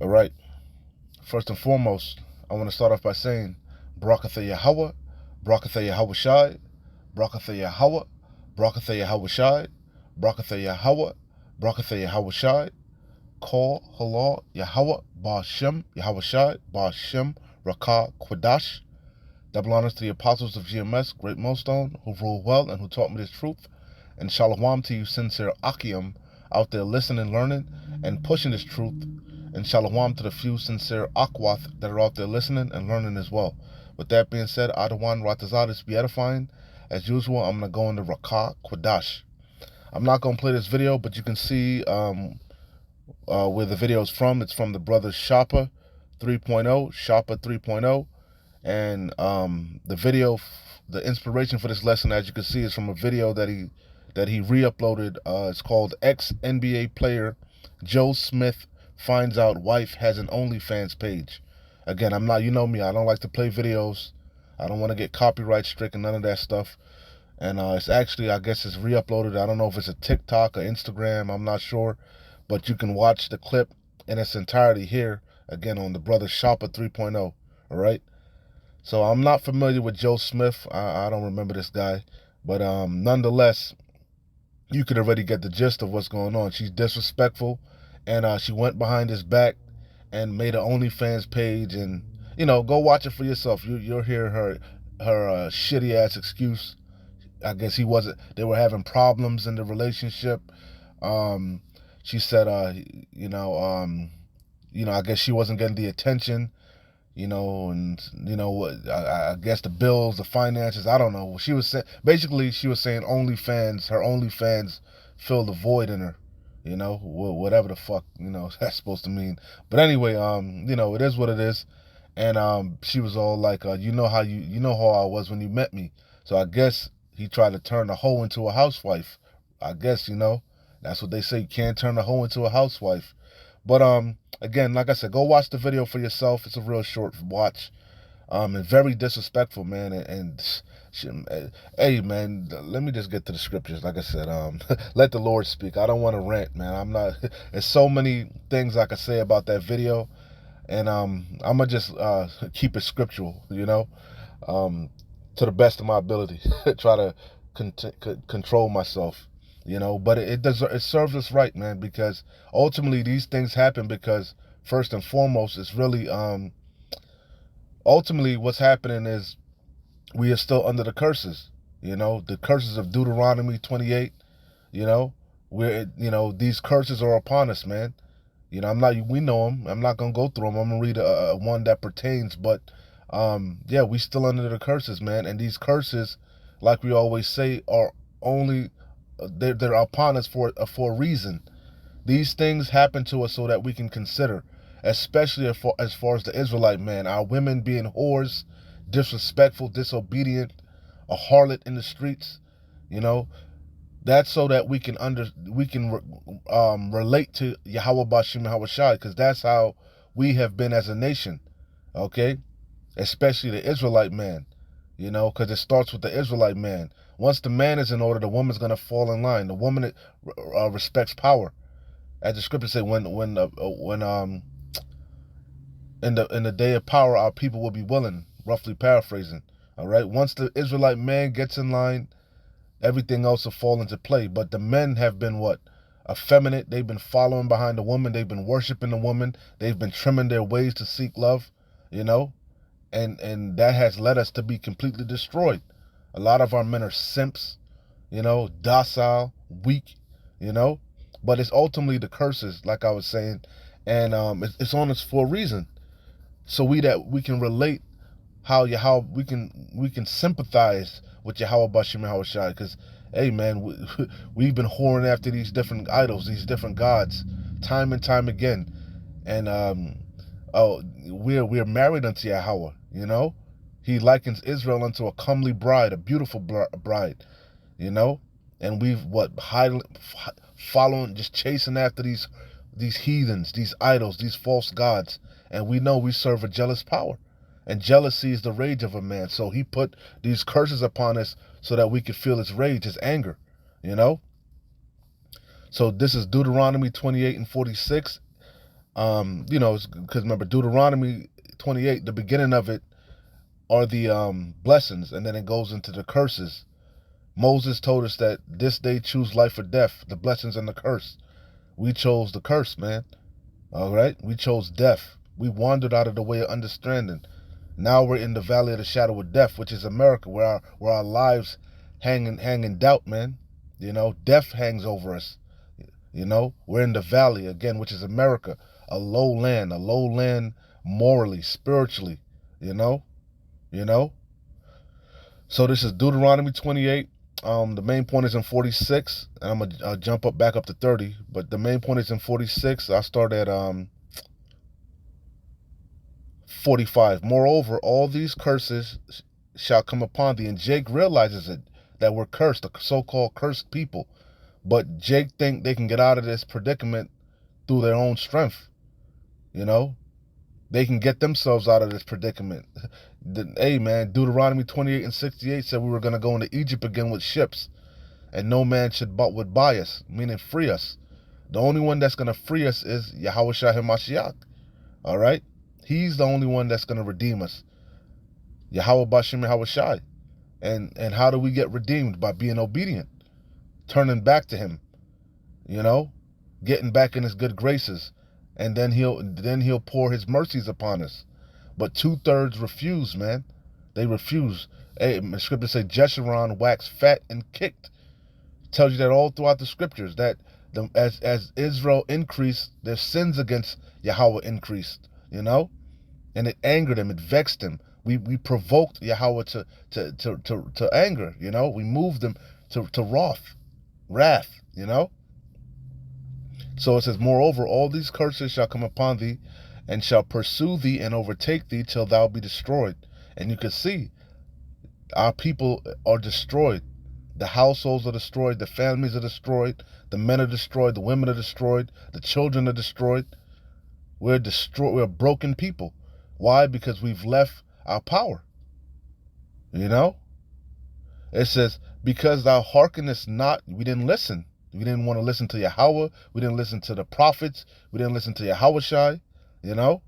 All right. First and foremost, I want to start off by saying, Barakatha Yahweh, Barakatha Yahweh Shai, Barakatha Yahweh, Barakatha Yahweh Shai, Barakatha Yahweh, Barakatha Yahweh Shai, Kol Halal Yahweh, Ba'ashem, Yahweh Shai, Ba'ashem, Rakah, Quadash. Double honors to the apostles of GMS, Great Millstone, who ruled well and who taught me this truth. And shalom to you sincere Akim out there listening, learning, and pushing this truth. And shalom to the few sincere Akwath that are out there listening and learning as well. With that being said, Adawan Ratazadis be edifying. As usual, I'm going to go into Rakah Quadash. I'm not going to play this video, but you can see where the video is from. It's from the brothers Shopper 3.0, Shopper 3.0. And the video, the inspiration for this lesson, as you can see, is from a video that he re-uploaded. It's called ex-NBA player Joe Smith finds out wife has an OnlyFans page. Again, I'm not, you know me, I don't like to play videos. I don't want to get copyright stricken, none of that stuff. And it's actually, I guess it's re-uploaded. I don't know if it's a TikTok or Instagram, I'm not sure. But you can watch the clip in its entirety here, again, on the Brother Shopper 3.0, all right? So I'm not familiar with Joe Smith. I don't remember this guy. But nonetheless, you could already get the gist of what's going on. She's disrespectful, and she went behind his back and made an OnlyFans page. And, you know, go watch it for yourself. You'll hear her shitty-ass excuse. I guess they were having problems in the relationship. She said, I guess she wasn't getting the attention. And I guess the bills, the finances, I don't know. She was saying her OnlyFans filled the void in her, whatever the fuck, that's supposed to mean. But anyway, it is what it is. And she was all like, you know how I was when you met me. So I guess he tried to turn a hoe into a housewife. I guess, that's what they say. You can't turn a hoe into a housewife. But again, like I said, go watch the video for yourself. It's a real short watch. And very disrespectful, man. Hey, man, let me just get to the scriptures. Like I said, let the Lord speak. I don't want to rant, man. I'm not. There's so many things I could say about that video, and I'm gonna just keep it scriptural, to the best of my ability. Try to control myself. But it serves us right, man, because ultimately these things happen because first and foremost, it's really ultimately what's happening is we are still under the curses, the curses of Deuteronomy 28, these curses are upon us, man. We know them. I'm not going to go through them. I'm going to read one that pertains, but we still under the curses, man. And these curses, like we always say, are only they're upon us for a reason. These things happen to us so that we can consider, especially as far as the Israelite man, our women being whores, disrespectful, disobedient, a harlot in the streets. That's so that we can relate to Yahweh Bashim Yahweh Shai, because that's how we have been as a nation. Okay, especially the Israelite man. Because it starts with the Israelite man. Once the man is in order, the woman's going to fall in line. The woman respects power. As the scripture says, when in the day of power, our people will be willing, roughly paraphrasing. All right? Once the Israelite man gets in line, everything else will fall into play. But the men have been what? Effeminate. They've been following behind the woman. They've been worshiping the woman. They've been trimming their ways to seek love, And that has led us to be completely destroyed. A lot of our men are simps, docile, weak, But it's ultimately the curses, like I was saying, and it's on us for a reason, so we can relate how we can sympathize with Yahweh Bashim Yahweh Shai, because hey, man, we've been whoring after these different idols, these different gods, time and time again, and we're married unto Yahweh, He likens Israel unto a comely bride, a beautiful bride, And we've following, just chasing after these heathens, these idols, these false gods. And we know we serve a jealous power. And jealousy is the rage of a man. So he put these curses upon us so that we could feel his rage, his anger, So this is Deuteronomy 28 and 46. You know, because remember Deuteronomy 28, the beginning of it are the blessings, and then it goes into the curses. Moses told us that this day choose life or death, the blessings and the curse. We chose the curse, man. All right, we chose death. We wandered out of the way of understanding. Now we're in the valley of the shadow of death, which is America, where our lives hang in doubt, man. You know, death hangs over us. You know, we're in the valley again, which is America, a low land morally, spiritually. You know, you know. So this is Deuteronomy 28. The main point is in 46, and I'm gonna jump back up to 30. But the main point is in 46. I start at 45. Moreover, all these curses shall come upon thee. And Jake realizes it, that we're cursed, the so-called cursed people. But Jake think they can get out of this predicament through their own strength. You know, they can get themselves out of this predicament. Hey, man, Deuteronomy 28 and 68 said we were going to go into Egypt again with ships, and no man would buy us, meaning free us. The only one that's going to free us is Yahweh Shai HaMashiach. All right? He's the only one that's going to redeem us. Yahweh Bashim Yahweh Shai. And how do we get redeemed? By being obedient, turning back to him, you know, getting back in his good graces, and then he'll pour his mercies upon us. But 2/3 refuse, man. They refuse. Hey, the scriptures say Jeshurun waxed fat and kicked. Tells you that all throughout the scriptures, that as Israel increased, their sins against Yahweh increased, you know, and it angered him, it vexed him. We provoked Yahweh to anger, you know. We moved him to wrath, you know. So it says, moreover, all these curses shall come upon thee, and shall pursue thee and overtake thee till thou be destroyed. And you can see our people are destroyed. The households are destroyed, the families are destroyed, the men are destroyed, the women are destroyed, the children are destroyed. We're destroyed. We're broken people. Why? Because we've left our power. You know? It says, because thou hearkenest not, we didn't listen. We didn't want to listen to Yahweh. We didn't listen to the prophets. We didn't listen to Yahweh Shai. You know?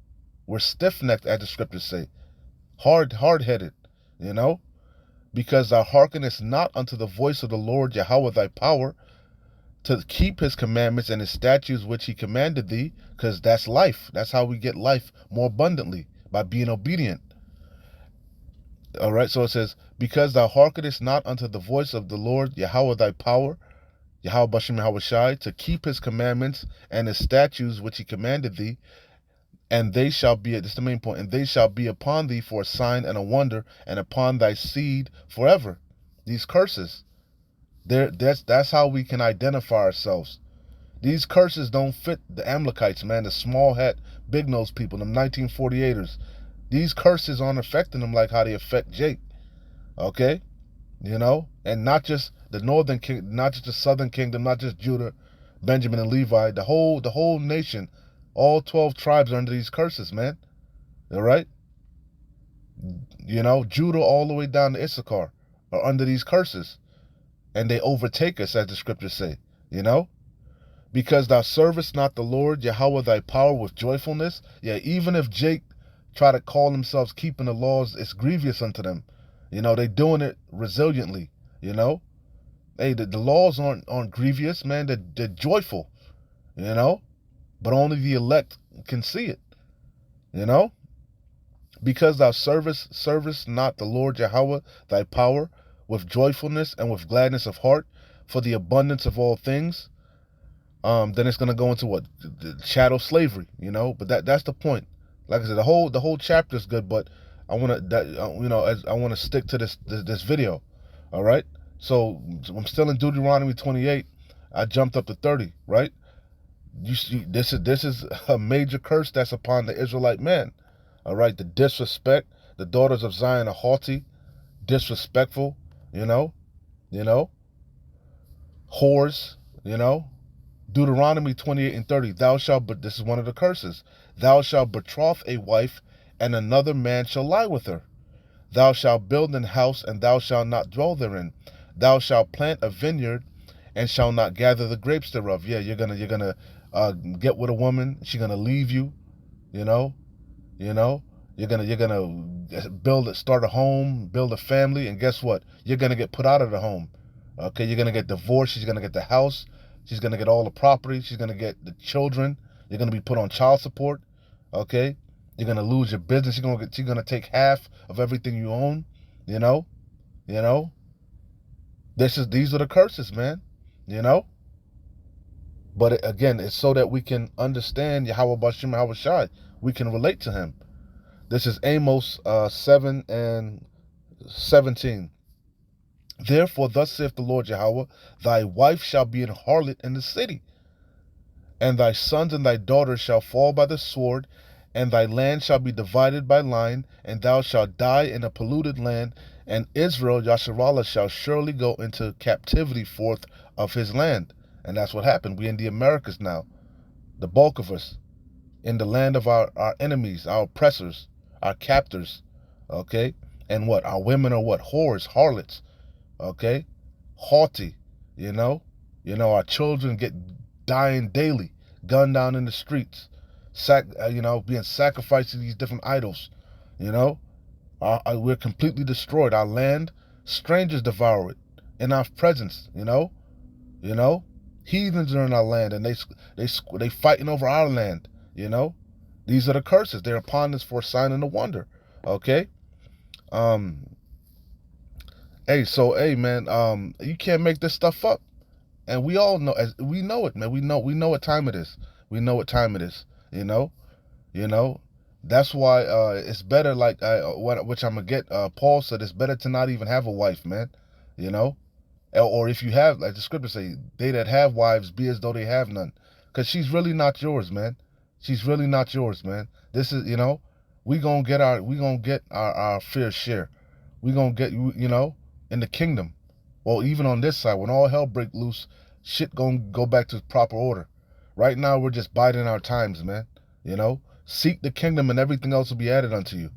We're stiff-necked, as the scriptures say. Hard-headed. You know? Because thou hearkenest not unto the voice of the Lord Yahweh thy power, to keep his commandments and his statutes which he commanded thee, because that's life. That's how we get life more abundantly, by being obedient. All right, so it says, because thou hearkenest not unto the voice of the Lord Yahweh thy power, Yahweh Bashim Yahweh Shai, to keep his commandments and his statutes which he commanded thee, and they shall be, this is the main point, and they shall be upon thee for a sign and a wonder, and upon thy seed forever. These curses. That's how we can identify ourselves. These curses don't fit the Amalekites, man, the small hat, big nose people, them 1948ers. These curses aren't affecting them like how they affect Jake. Okay? You know? And not just the northern kingdom, not just the southern kingdom, not just Judah, Benjamin, and Levi. The whole nation, all 12 tribes are under these curses, man. All right? You know, Judah all the way down to Issachar are under these curses. And they overtake us, as the scriptures say, you know? Because thou servest not the Lord Yahweh thy power with joyfulness. Yeah, even if Jake try to call themselves keeping the laws, it's grievous unto them. You know, they doing it resiliently, you know? Hey, the laws aren't grievous, man. They're joyful, you know? But only the elect can see it, you know? Because thou servest not the Lord Yahweh thy power with joyfulness and with gladness of heart for the abundance of all things, then it's going to go into what? The chattel slavery, you know? But that's the point. Like I said, the whole chapter is good, but I want to, I want to stick to this video. All right? So I'm still in Deuteronomy 28. I jumped up to 30, right? You see, this is a major curse that's upon the Israelite man. All right? The disrespect. The daughters of Zion are haughty, disrespectful, you know, whores, you know. Deuteronomy 28 and 30, but this is one of the curses. Thou shalt betroth a wife, and another man shall lie with her. Thou shalt build an house, and thou shalt not dwell therein. Thou shalt plant a vineyard, and shall not gather the grapes thereof. Yeah, you're gonna get with a woman, she's gonna leave you, you know, you know, you're gonna start a home, build a family, and guess what? You're gonna get put out of the home. Okay, you're gonna get divorced, she's gonna get the house, she's gonna get all the property, she's gonna get the children, you're gonna be put on child support, okay? You're gonna lose your business, she's gonna take half of everything you own, you know, you know. These are the curses, man, you know. But again, it's so that we can understand Yahweh Bashim Yahweh Shai. We can relate to him. This is Amos 7 and 17. Therefore, thus saith the Lord Yahweh, thy wife shall be an harlot in the city, and thy sons and thy daughters shall fall by the sword, and thy land shall be divided by line, and thou shalt die in a polluted land, and Israel, Yasharallah, shall surely go into captivity forth of his land. And that's what happened. We in the Americas now, the bulk of us, in the land of our enemies, our oppressors, our captors, okay? And what? Our women are what? Whores, harlots, okay? Haughty, you know? Our children get dying daily, gunned down in the streets, being sacrificed to these different idols, you know? We're completely destroyed. Our land, strangers devour it in our presence, you know? Heathens are in our land, and they fighting over our land, you know? These are the curses. They're upon us for a sign and a wonder, okay? Hey, man, you can't make this stuff up. And we all know, we know it, man. We know what time it is. We know what time it is, you know? That's why it's better, which I'm going to get, Paul said it's better to not even have a wife, man, you know? Or if you have, like the scriptures say, they that have wives be as though they have none. Because she's really not yours, man. She's really not yours, man. This is, we gonna get our fair share. We gonna get, in the kingdom. Well, even on this side, when all hell break loose, shit gonna go back to proper order. Right now, we're just biding our times, man. Seek the kingdom and everything else will be added unto you.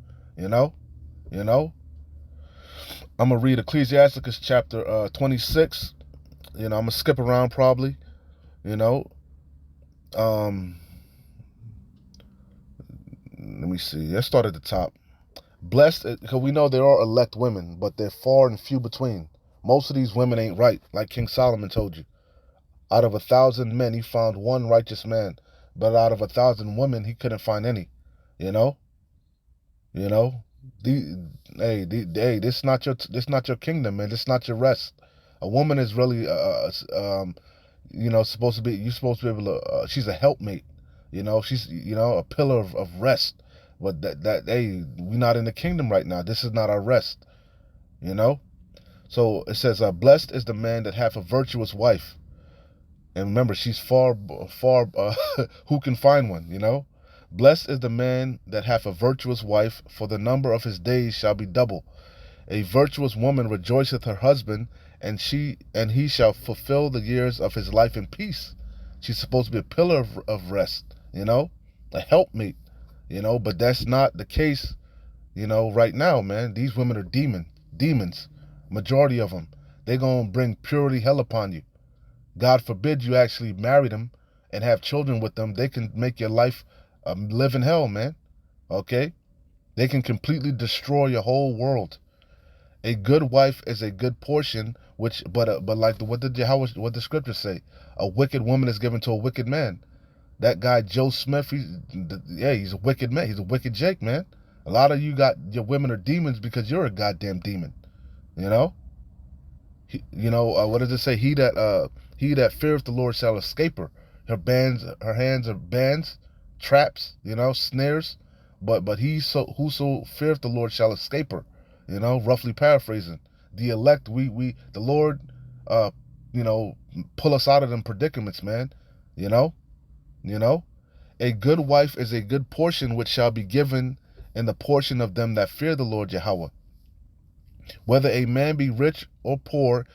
I'm going to read Ecclesiasticus chapter 26. I'm going to skip around probably. Let me see. Let's start at the top. Blessed, because we know there are elect women, but they're far and few between. Most of these women ain't right, like King Solomon told you. Out of 1,000 men, he found one righteous man. But out of 1,000 women, he couldn't find any. This not your kingdom, man. This not your rest. A woman is really supposed to be. You're supposed to be able to. She's a helpmate. She's a pillar of rest. But we're not in the kingdom right now. This is not our rest. So it says, blessed is the man that hath a virtuous wife. And remember, she's far. Who can find one? Blessed is the man that hath a virtuous wife, for the number of his days shall be double. A virtuous woman rejoiceth her husband, and he shall fulfill the years of his life in peace. She's supposed to be a pillar of rest, a helpmate, but that's not the case, right now, man. These women are demons, majority of them. They're going to bring purity hell upon you. God forbid you actually marry them and have children with them. They can make your life live in hell, man. Okay? They can completely destroy your whole world. A good wife is a good portion, what the scriptures say? A wicked woman is given to a wicked man. That guy Joe Smith, he's a wicked man. He's a wicked Jake, man. A lot of your women are demons because you're a goddamn demon. What does it say? He that feareth the Lord shall escape her. Her hands are bands, traps, snares. But whoso feareth the Lord shall escape her. Roughly paraphrasing. The elect, the Lord, pull us out of them predicaments, man. A good wife is a good portion which shall be given in the portion of them that fear the Lord Yahweh. Whether a man be rich or poor,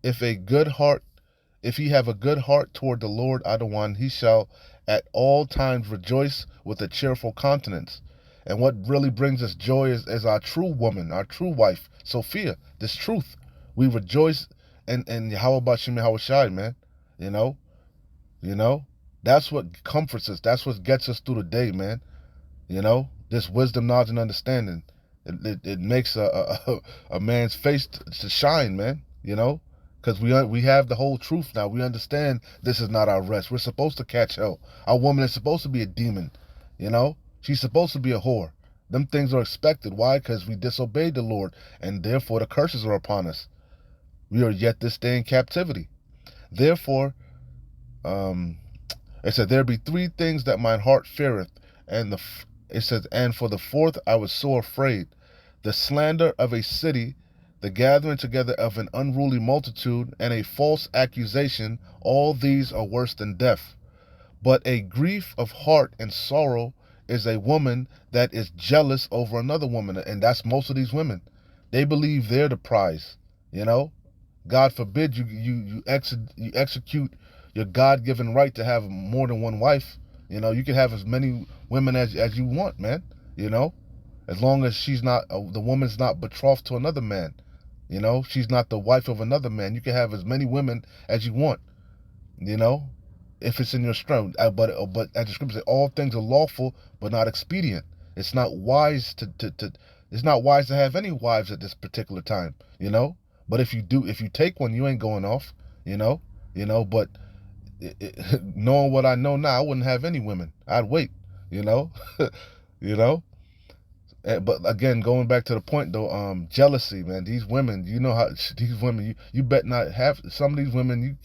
if he have a good heart toward the Lord Adawan, he shall at all times rejoice with a cheerful countenance. And what really brings us joy is our true woman, our true wife, Sophia, this truth. We rejoice and how about Shimi Hawashai, man? You know, you know, that's what comforts us. That's what gets us through the day, man. You know, this wisdom, knowledge, and understanding. It makes a man's face to shine, man. You know, because we have the whole truth now. We understand this is not our rest. We're supposed to catch hell. Our woman is supposed to be a demon. You know, she's supposed to be a whore. Them things are expected. Why? Because we disobeyed the Lord, and therefore the curses are upon us. We are yet this day in captivity. Therefore, it said, there be three things that mine heart feareth, and it says, and for the fourth I was so afraid, the slander of a city, the gathering together of an unruly multitude, and a false accusation. All these are worse than death. But a grief of heart and sorrow is a woman that is jealous over another woman, and that's most of these women. They believe they're the prize. You know, God forbid you execute your God-given right to have more than one wife. You know, you can have as many women as you want, man. You know, as long as she's not the woman's not betrothed to another man. You know, she's not the wife of another man. You can have as many women as you want. You know, if it's in your strength. But as the scripture says, all things are lawful, but not expedient. It's not wise it's not wise to have any wives at this particular time. You know, but if you take one, you ain't going off. You know, but knowing what I know now, I wouldn't have any women. I'd wait, you know, you know. But again, going back to the point though, jealousy, man. These women, you know how these women, you bet not have some of these women.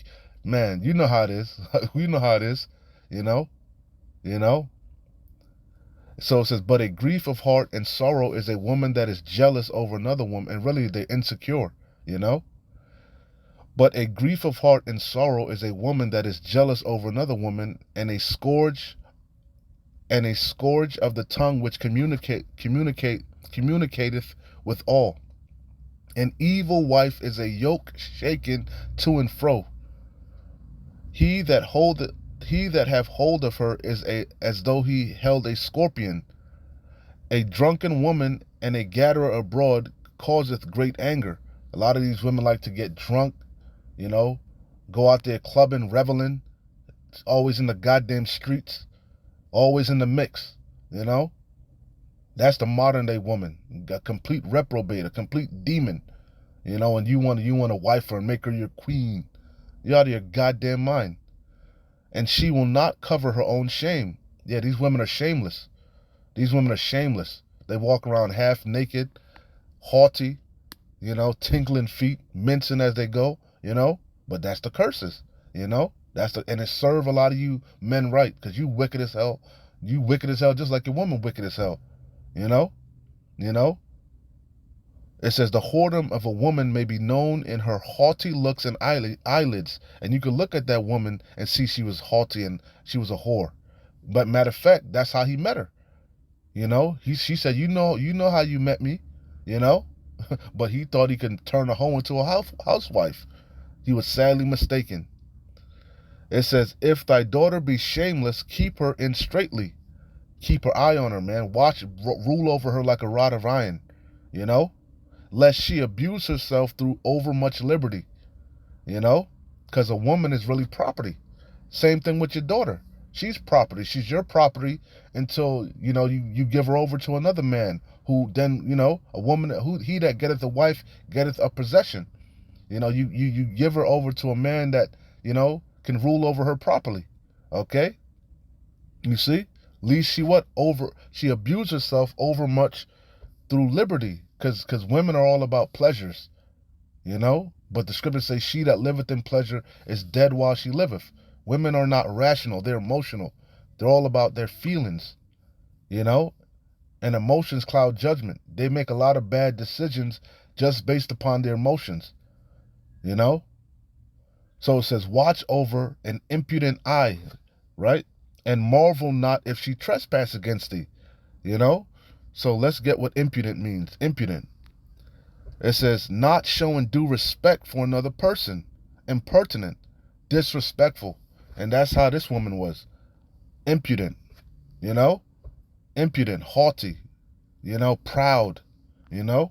Man, you know how it is. You know how it is, you know. So it says, but a grief of heart and sorrow is a woman that is jealous over another woman, and really they're insecure, you know. But a grief of heart and sorrow is a woman that is jealous over another woman, and a scourge of the tongue which communicateth with all. An evil wife is a yoke shaken to and fro. He that have hold of her is as though he held a scorpion. A drunken woman and a gatherer abroad causeth great anger. A lot of these women like to get drunk, you know, go out there clubbing, reveling, always in the goddamn streets, always in the mix, you know. That's the modern day woman, a complete reprobate, a complete demon, you know. And you want to wife her and make her your queen. You're out of your goddamn mind. And she will not cover her own shame. Yeah, these women are shameless. These women are shameless. They walk around half naked, haughty, you know, tinkling feet, mincing as they go, you know. But that's the curses, you know. And it serve a lot of you men right, because you wicked as hell. You wicked as hell just like your woman wicked as hell, you know. It says the whoredom of a woman may be known in her haughty looks and eyelids. And you could look at that woman and see she was haughty and she was a whore. But matter of fact, that's how he met her. You know, she said, you know how you met me, you know. But he thought he could turn a hoe into a housewife. He was sadly mistaken. It says, if thy daughter be shameless, keep her in straitly. Keep her eye on her, man. Rule over her like a rod of iron, you know. Lest she abuse herself through overmuch liberty, you know, because a woman is really property. Same thing with your daughter. She's property. She's your property until, you know, you give her over to another man who then, you know, a woman he that getteth a wife getteth a possession. You know, you give her over to a man that, you know, can rule over her properly. Okay? You see? Least she abused herself overmuch through liberty. Because women are all about pleasures, you know. But the scriptures say, she that liveth in pleasure is dead while she liveth. Women are not rational. They're emotional. They're all about their feelings, you know. And emotions cloud judgment. They make a lot of bad decisions just based upon their emotions, you know. So it says, watch over an impudent eye, right? And marvel not if she trespass against thee, you know. So let's get what impudent means. Impudent. It says, not showing due respect for another person. Impertinent. Disrespectful. And that's how this woman was. Impudent. You know? Impudent. Haughty. You know? Proud. You know?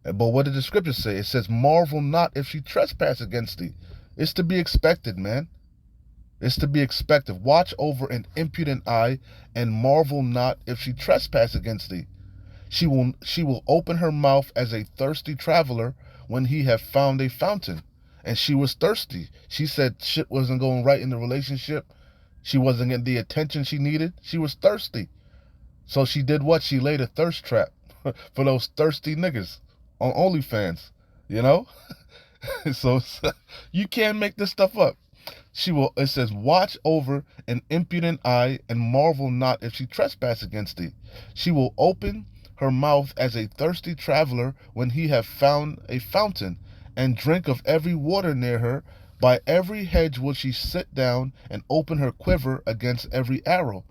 But what did the scripture say? It says, marvel not if she trespass against thee. It's to be expected, man. It's to be expected. Watch over an impudent eye, and marvel not if she trespass against thee. She will open her mouth as a thirsty traveler when he have found a fountain. And she was thirsty. She said shit wasn't going right in the relationship. She wasn't getting the attention she needed. She was thirsty. So she did what? She laid a thirst trap for those thirsty niggas on OnlyFans, you know? So you can't make this stuff up. It says, watch over an impudent eye, and marvel not if she trespass against thee. She will open her mouth as a thirsty traveler when he have found a fountain, and drink of every water near her. By every hedge will she sit down, and open her quiver against every arrow.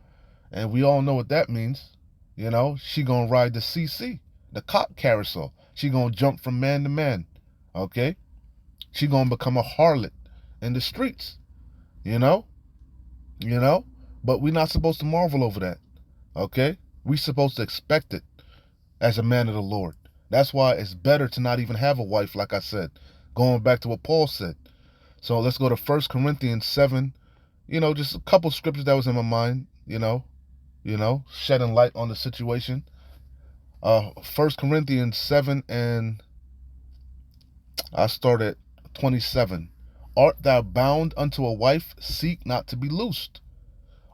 And we all know what that means. You know, she gonna ride the CC, the cop carousel. She gonna jump from man to man. Okay? She gonna become a harlot in the streets. You know? But we're not supposed to marvel over that. Okay? We're supposed to expect it as a man of the Lord. That's why it's better to not even have a wife, like I said. Going back to what Paul said. So let's go to 1 Corinthians 7. Just a couple scriptures that was in my mind, shedding light on the situation. 1 Corinthians 7, and I start at 27. Art thou bound unto a wife? Seek not to be loosed.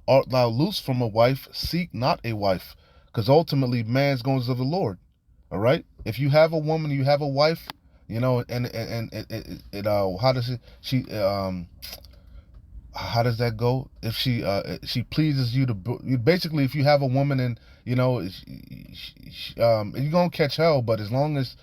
Art thou loosed from a wife? Seek not a wife. Because ultimately, man's going to the Lord. All right? If you have a woman, you have a wife, how does that go? If she pleases you basically, if you have a woman and you're gonna catch hell, but as long as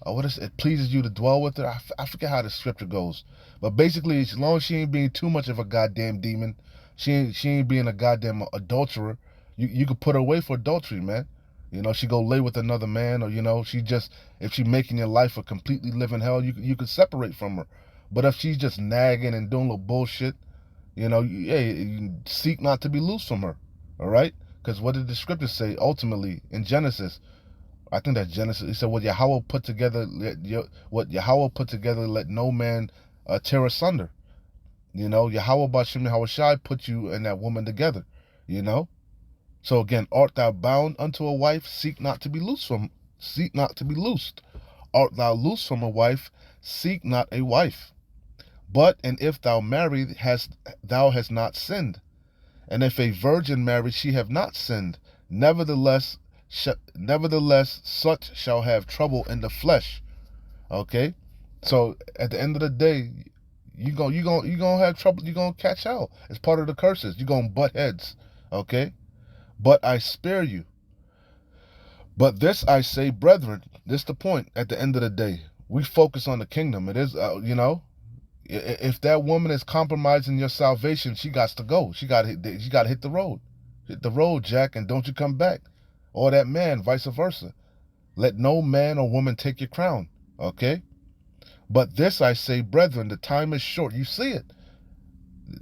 it pleases you to dwell with her. I forget how the scripture goes, but basically, as long as she ain't being too much of a goddamn demon, she ain't being a goddamn adulterer. You could put her away for adultery, man. She go lay with another man, or if she making your life a completely living hell, you could separate from her. But if she's just nagging and doing little bullshit, you seek not to be loose from her. All right? Because what did the scripture say ultimately in Genesis? I think that's Genesis. It said, what Yahweh put together, let no man tear asunder. Yahweh Bashim Yahweh Shai put you and that woman together. So again, art thou bound unto a wife? Seek not to be loosed. Art thou loose from a wife? Seek not a wife. But and if thou marry, thou hast not sinned. And if a virgin marry, she have not sinned. Nevertheless, such shall have trouble in the flesh. Okay, so at the end of the day, you gonna have trouble. You gonna catch hell. It's part of the curses. You gonna butt heads. Okay, but I spare you. But this I say, brethren. This the point. At the end of the day, we focus on the kingdom. It is, if that woman is compromising your salvation, she got to go. She got to hit the road. Hit the road, Jack, and don't you come back. Or that man, vice versa. Let no man or woman take your crown. Okay? But this I say, brethren, the time is short. You see it.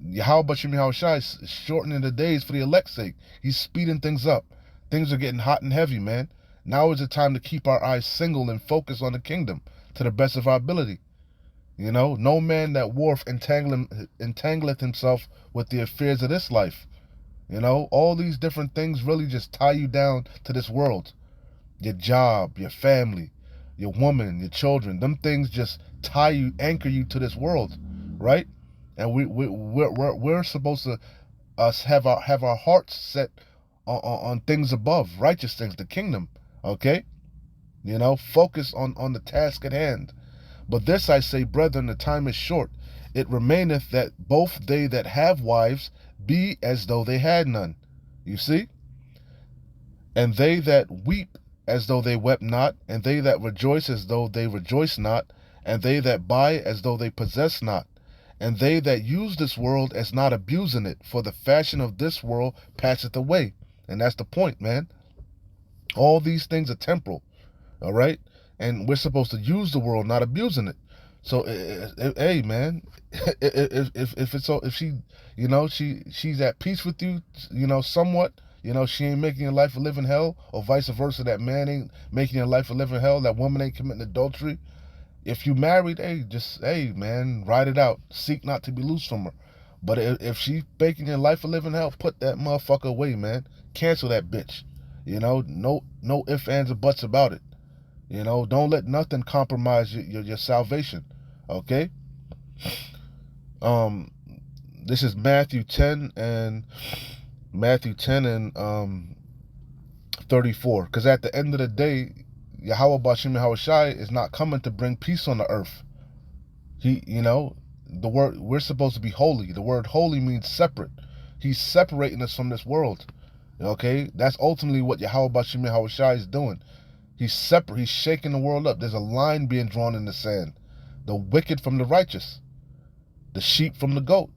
Yahweh Bashim Yahweh Shai is shortening the days for the elect's sake. He's speeding things up. Things are getting hot and heavy, man. Now is the time to keep our eyes single and focus on the kingdom to the best of our ability. No man that warreth entangleth himself with the affairs of this life. All these different things really just tie you down to this world. Your job, your family, your woman, your children. Them things just anchor you to this world, right? And we're supposed to have our hearts set on things above, righteous things, the kingdom. Okay, focus on the task at hand. But this I say, brethren, the time is short. It remaineth that both they that have wives be as though they had none. You see? And they that weep as though they wept not, and they that rejoice as though they rejoice not, and they that buy as though they possess not, and they that use this world as not abusing it, for the fashion of this world passeth away. And that's the point, man. All these things are temporal, all right? And we're supposed to use the world, not abusing it. So, hey, man, if she's at peace with you, somewhat, she ain't making your life a living hell, or vice versa, that man ain't making your life a living hell, that woman ain't committing adultery. If you married, hey, man, ride it out. Seek not to be loose from her. But if she making your life a living hell, put that motherfucker away, man. Cancel that bitch. No ifs, ands, or buts about it. Don't let nothing compromise your salvation. Okay? This is Matthew 10 and 34. Because at the end of the day, Yahweh Bashim Yahushai is not coming to bring peace on the earth. The word, we're supposed to be holy. The word holy means separate. He's separating us from this world. Okay? That's ultimately what Yahweh Bashim Yahushai is doing. He's separate. He's shaking the world up. There's a line being drawn in the sand. The wicked from the righteous. The sheep from the goat.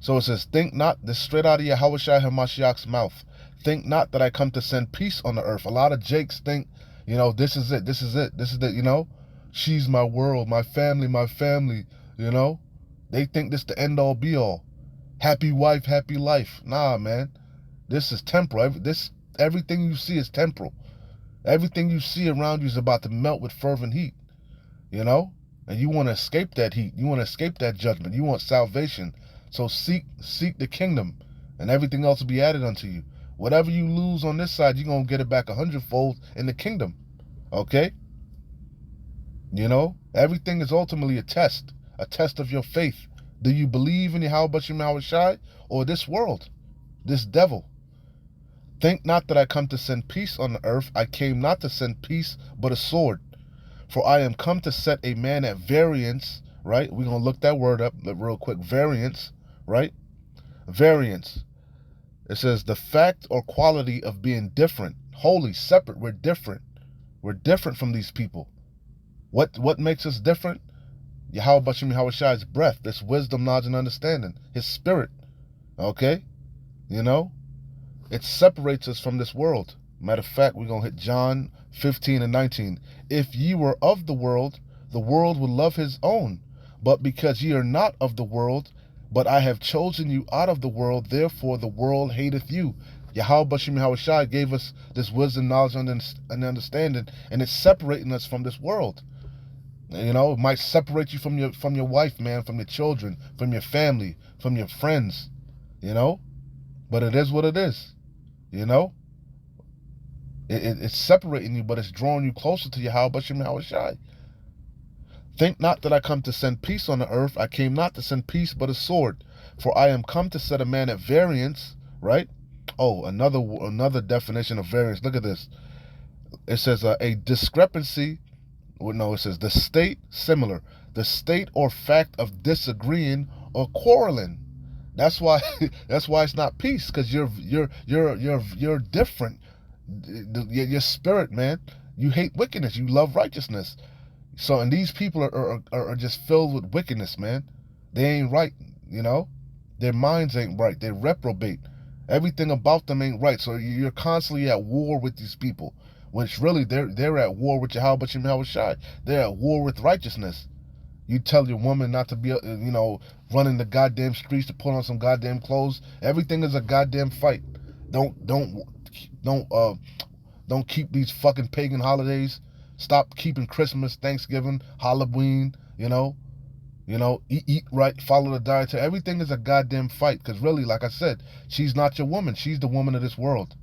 So it says, think not, this is straight out of Yahushua HaMashiach's mouth. Think not that I come to send peace on the earth. A lot of Jakes think, this is it. She's my world, my family, They think this the end all be all. Happy wife, happy life. Nah, man. This is temporal. Everything you see is temporal. Everything you see around you is about to melt with fervent heat. And you want to escape that heat. You want to escape that judgment. You want salvation. So seek the kingdom, and everything else will be added unto you. Whatever you lose on this side, you're going to get it back 100-fold in the kingdom. Okay? Everything is ultimately a test of your faith. Do you believe in Yahweh Bashim Yahushai or this world, this devil? Think not that I come to send peace on the earth. I came not to send peace, but a sword. For I am come to set a man at variance, right? We're going to look that word up real quick. Variance, right? Variance. It says the fact or quality of being different, holy, separate. We're different. We're different from these people. What makes us different? Yahweh Bashim Yahushai's breath, this wisdom, knowledge, and understanding, his spirit. Okay? It separates us from this world. Matter of fact, we're going to hit John 15 and 19. If ye were of the world would love his own. But because ye are not of the world, but I have chosen you out of the world, therefore the world hateth you. Yahweh Bashim Yahushai gave us this wisdom, knowledge, and understanding, and it's separating us from this world. It might separate you from your wife, man, from your children, from your family, from your friends, But it is what it is, It's separating you, but it's drawing you closer to Yahweh Bashim Yahushai. Think not that I come to send peace on the earth. I came not to send peace, but a sword. For I am come to set a man at variance, right? Oh, another definition of variance. Look at this. It says a discrepancy. Well, no, it says the state similar. The state or fact of disagreeing or quarreling. That's why it's not peace, because you're different. Your spirit, man. You hate wickedness. You love righteousness. So, and these people are just filled with wickedness, man. They ain't right, Their minds ain't right. They're reprobate. Everything about them ain't right. So you're constantly at war with these people, which really they're at war with Yahweh Bashim Yahushai. They're at war with righteousness. You tell your woman not to be, running the goddamn streets to put on some goddamn clothes. Everything is a goddamn fight. Don't keep these fucking pagan holidays. Stop keeping Christmas, Thanksgiving, Halloween, eat right, follow the diet. Everything is a goddamn fight, because really, like I said, she's not your woman. She's the woman of this world.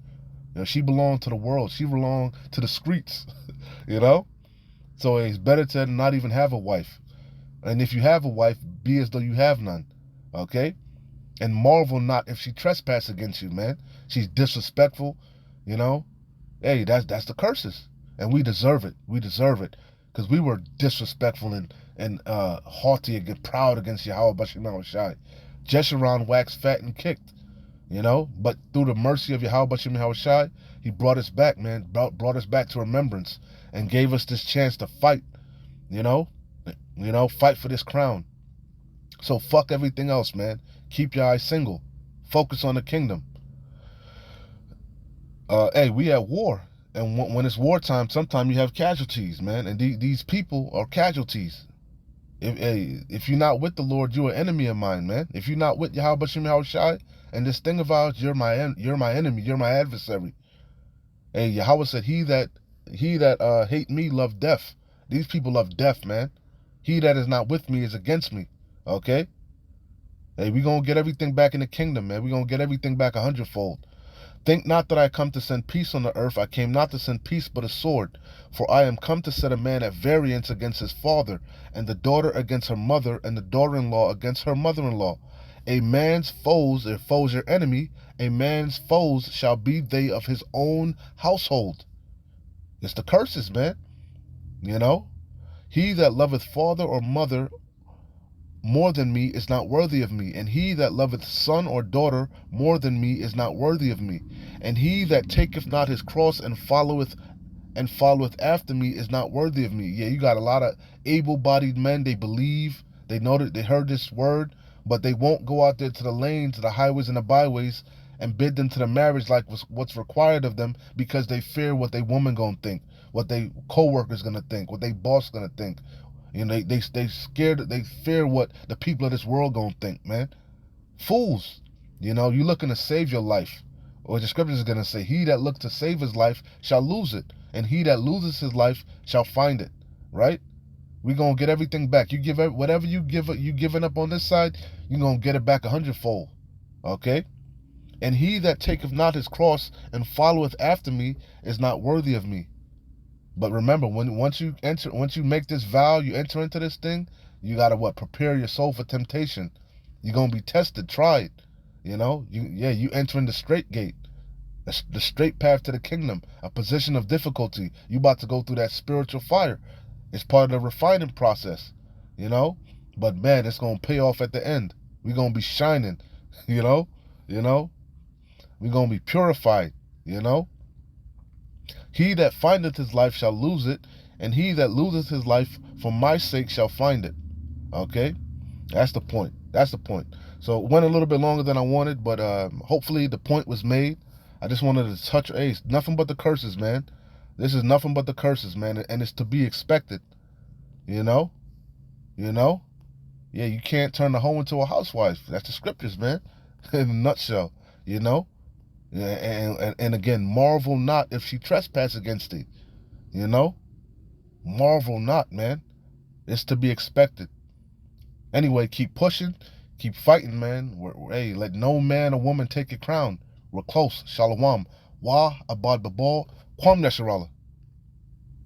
She belonged to the world. She belonged to the streets, So it's better to not even have a wife. And if you have a wife, be as though you have none, okay? And marvel not if she trespass against you, man. She's disrespectful, Hey, that's the curses. And we deserve it. We deserve it. Because we were disrespectful and haughty and get proud against Yahweh Bashim Yahushai. Jeshurun waxed fat and kicked, But through the mercy of Yahweh Bashim Yahushai, he brought us back, man. Brought us back to remembrance and gave us this chance to fight, fight for this crown. So fuck everything else, man. Keep your eyes single. Focus on the kingdom. Hey, we at war. And when it's wartime, sometimes you have casualties, man. And these people are casualties. If you're not with the Lord, you're an enemy of mine, man. If you're not with Yahweh Bashim Yahushai, And this thing of ours, you're my enemy, you're my adversary. Hey, Yahweh said, he that hate me love death. These people love death, man. He that is not with me is against me. Okay? Hey, we gonna get everything back in the kingdom, man. We gonna get everything back 100-fold. Think not that I come to send peace on the earth. I came not to send peace, but a sword. For I am come to set a man at variance against his father, and the daughter against her mother, and the daughter-in-law against her mother-in-law. A man's foes, if foes your enemy, a man's foes shall be they of his own household. It's the curses, man. You know? He that loveth father or mother more than me is not worthy of me, and he that loveth son or daughter more than me is not worthy of me, and he that taketh not his cross and followeth after me is not worthy of me. Yeah, you got a lot of able-bodied men. They believe, they know that they heard this word, but they won't go out there to the lanes, to the highways and the byways and bid them to the marriage like what's required of them, because they fear what they woman gonna think, what they co-worker's gonna think, what they boss gonna think. You know, they scared, they fear what the people of this world gonna think, man. Fools. You know, you looking to save your life. Or the scripture is gonna say, he that looks to save his life shall lose it, and he that loses his life shall find it. Right? We gonna get everything back. You give whatever you giving up on this side, you gonna get it back 100-fold. Okay? And he that taketh not his cross and followeth after me is not worthy of me. But remember, once you make this vow, you enter into this thing, you gotta prepare your soul for temptation. You're gonna be tested, tried. You know, you enter in the straight gate, the straight path to the kingdom, a position of difficulty. You about to go through that spiritual fire. It's part of the refining process, you know. But man, it's gonna pay off at the end. We're gonna be shining, you know. We're gonna be purified, you know. He that findeth his life shall lose it, and he that loseth his life for my sake shall find it. Okay? That's the point. So it went a little bit longer than I wanted, but hopefully the point was made. I just wanted to touch base. Nothing but the curses, man. This is nothing but the curses, man, and it's to be expected. You know? Yeah, you can't turn the hoe into a housewife. That's the scriptures, man. In a nutshell, you know? And again, marvel not if she trespass against thee. You know? Marvel not, man. It's to be expected. Anyway, keep pushing. Keep fighting, man. Hey, let no man or woman take your crown. We're close. Shalom. Wa abad babal. Kwam Nesharallah.